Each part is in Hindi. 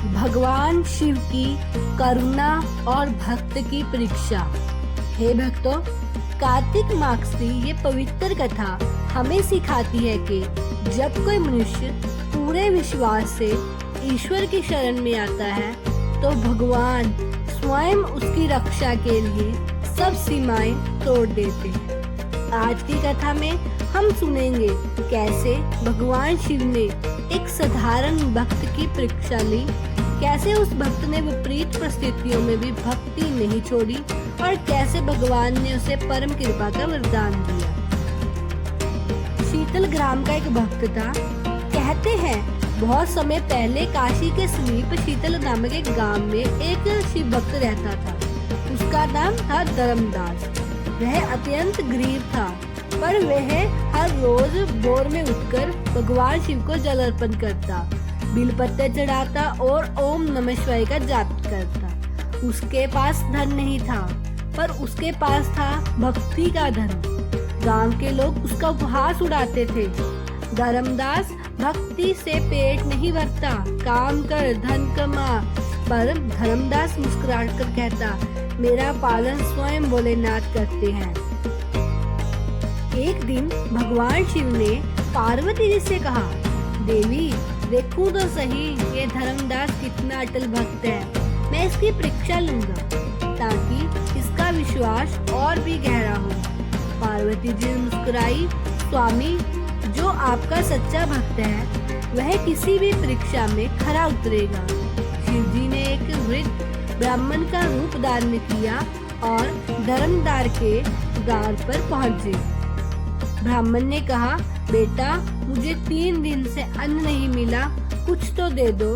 भगवान शिव की करुणा और भक्त की परीक्षा। हे भक्तों, कार्तिक मास की ये पवित्र कथा हमें सिखाती है कि जब कोई मनुष्य पूरे विश्वास से ईश्वर की शरण में आता है तो भगवान स्वयं उसकी रक्षा के लिए सब सीमाएं तोड़ देते हैं। आज की कथा में हम सुनेंगे कैसे भगवान शिव ने एक साधारण भक्त की परीक्षा ली, कैसे उस भक्त ने विपरीत परिस्थितियों में भी भक्ति नहीं छोड़ी और कैसे भगवान ने उसे परम कृपा का वरदान दिया। शीतल ग्राम का एक भक्त था। कहते हैं बहुत समय पहले काशी के समीप शीतल नामक एक गांव में एक शिव भक्त रहता था। उसका नाम था धर्मदास। वह अत्यंत गरीब था, पर वह हर रोज भोर में उठकर भगवान शिव को जल अर्पण करता, बिलपत्ते चढ़ाता और ओम नमः शिवाय का जाप करता। उसके पास धन नहीं था, पर उसके पास था भक्ति का धन। गांव के लोग उसका उपहास उड़ाते थे। धर्मदास, भक्ति से पेट नहीं भरता, काम कर धन कमा। पर धर्मदास मुस्कुराकर कहता, मेरा पालन स्वयं भोलेनाथ करते हैं। एक दिन भगवान शिव ने पार्वती जी से कहा, देवी देखूं तो सही ये धर्मदास कितना अटल भक्त है। मैं इसकी परीक्षा लूंगा ताकि इसका विश्वास और भी गहरा हो। पार्वती जी मुस्कुराई, स्वामी, जो आपका सच्चा भक्त है वह किसी भी परीक्षा में खरा उतरेगा। शिव जी ने एक वृद्ध ब्राह्मण का रूप धारण किया और धर्मदार के द्वार पर पहुंचे। ब्राह्मण ने कहा, बेटा मुझे 3 दिन से अन्न नहीं मिला, कुछ तो दे दो।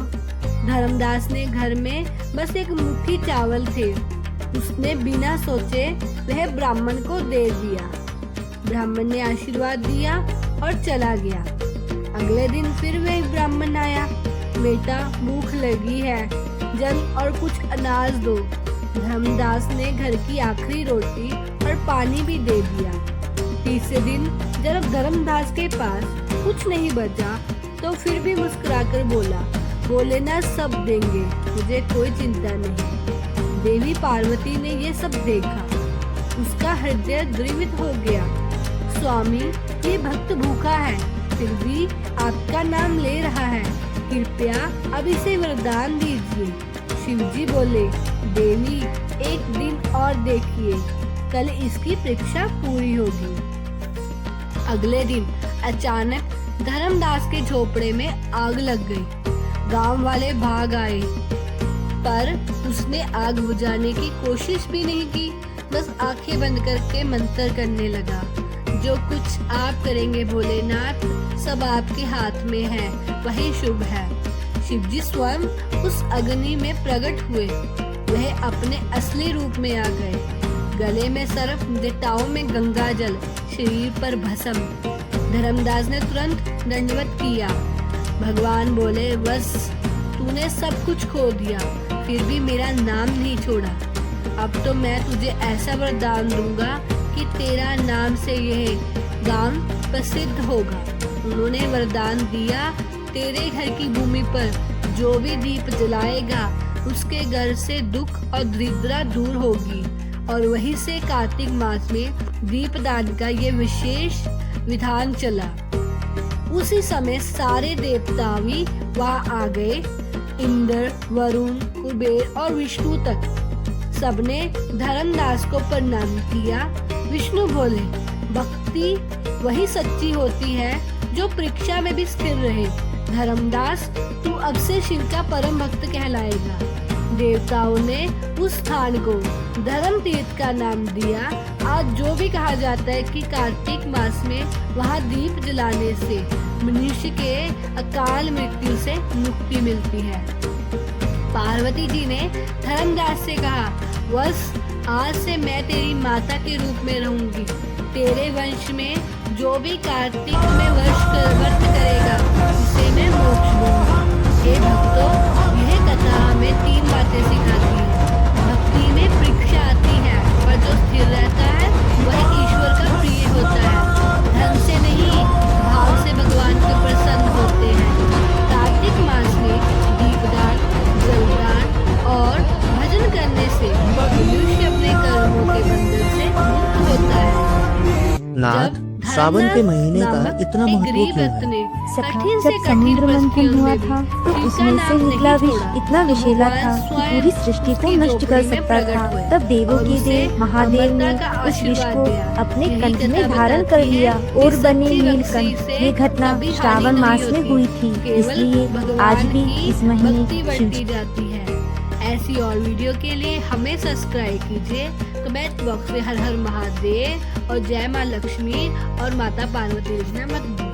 धर्मदास ने घर में बस एक मुट्ठी चावल थे। उसने बिना सोचे वह ब्राह्मण को दे दिया। ब्राह्मण ने आशीर्वाद दिया और चला गया। अगले दिन फिर वह ब्राह्मण आया, बेटा भूख लगी है, जल और कुछ अनाज दो। धर्मदास ने घर की आखिरी रोटी और पानी भी दे दिया। तीसरे दिन जब धर्मदास के पास कुछ नहीं बचा तो फिर भी मुस्कुराकर बोला, भोलेनाथ सब देंगे, मुझे कोई चिंता नहीं। देवी पार्वती ने ये सब देखा, उसका हृदय द्रवित हो गया। स्वामी, ये भक्त भूखा है, फिर भी आपका नाम ले रहा है, कृपया अब इसे वरदान दीजिए। शिवजी बोले, देवी एक दिन और देखिए, कल इसकी परीक्षा पूरी होगी। अगले दिन अचानक धर्मदास के झोपड़े में आग लग गई। गांव वाले भाग आए, पर उसने आग बुझाने की कोशिश भी नहीं की, बस आंखें बंद करके मंत्र करने लगा, जो कुछ आप करेंगे भोलेनाथ, सब आपके हाथ में है, वही शुभ है। शिवजी स्वयं उस अग्नि में प्रकट हुए। वह अपने असली रूप में आ गए। गले में सर्प, जटाओं में गंगा जल, शरीर पर भस्म। धर्मदास ने तुरंत दंडवत किया। भगवान बोले, बस तूने सब कुछ खो दिया, फिर भी मेरा नाम नहीं छोड़ा। अब तो मैं तुझे ऐसा वरदान दूंगा कि तेरा नाम से यह गांव प्रसिद्ध होगा। उन्होंने वरदान दिया, तेरे घर की भूमि पर जो भी दीप जलाएगा उसके घर से दुख और दरिद्रता दूर होगी। और वहीं से कार्तिक मास में दीपदान का ये विशेष विधान चला। उसी समय सारे देवता भी वहाँ आ गए, इंद्र, वरुण, कुबेर और विष्णु तक। सबने धर्मदास को प्रणाम किया। विष्णु बोले, भक्ति वही सच्ची होती है जो परीक्षा में भी स्थिर रहे। धर्मदास, तू अब से शिव का परम भक्त कहलाएगा। देवताओं ने उस स्थान को धर्म तीर्थ का नाम दिया। आज जो भी कहा जाता है कि कार्तिक मास में वहाँ दीप जलाने से मनुष्य के अकाल मृत्यु से मुक्ति मिलती है। पार्वती जी ने धर्मदास से कहा, बस आज से मैं तेरी माता के रूप में रहूंगी। तेरे वंश में जो भी कार्तिक में व्रत करेगा उसे मैं मोक्ष दूंगा। हे भक्तों, यह कथा हमें 3 बातें सिखाती है। भक्ति में परीक्षा आती है, पर जो स्थिर रहता है वह ईश्वर का प्रिय होता है। धन से नहीं, भाव से भगवान को प्रसन्न होते हैं। कार्तिक मास में दीपदान, नाथ, जब श्रावण के महीने का नामक इतना एक महत्व गरीब क्यों भक्त है? ने सखा, कठिन से जब कठिन समुद्र मंथन परिस्थितियों हुआ में भी था तो शिव का उसमें से नाम निकला नहीं विष छोड़ा। इतना तो विषैला भगवान था कि स्वयं पूरी सृष्टि को उसकी नष्ट कर झोपड़ी में सकता प्रकट था। हुए तब देवों और के उसे देव महादेव ने अमरता का उस विष आशीर्वाद को दिया। अपने यही कंठ में कथा धारण बताती कर है लिया कि और बने सच्ची भक्ति नीलकंठ। से ये घटना कभी हानि श्रावण नहीं मास में होती। हुई थी, केवल इसलिए भगवान आज भी की इस महीने भक्ति शिव बढ़ती जाती है। ऐसी और वीडियो के लिए हमें सब्सक्राइब कीजिए। कमेंट बॉक्स में हर हर महादेव और जय माँ लक्ष्मी और माता पार्वती लिखना मत भूलिए।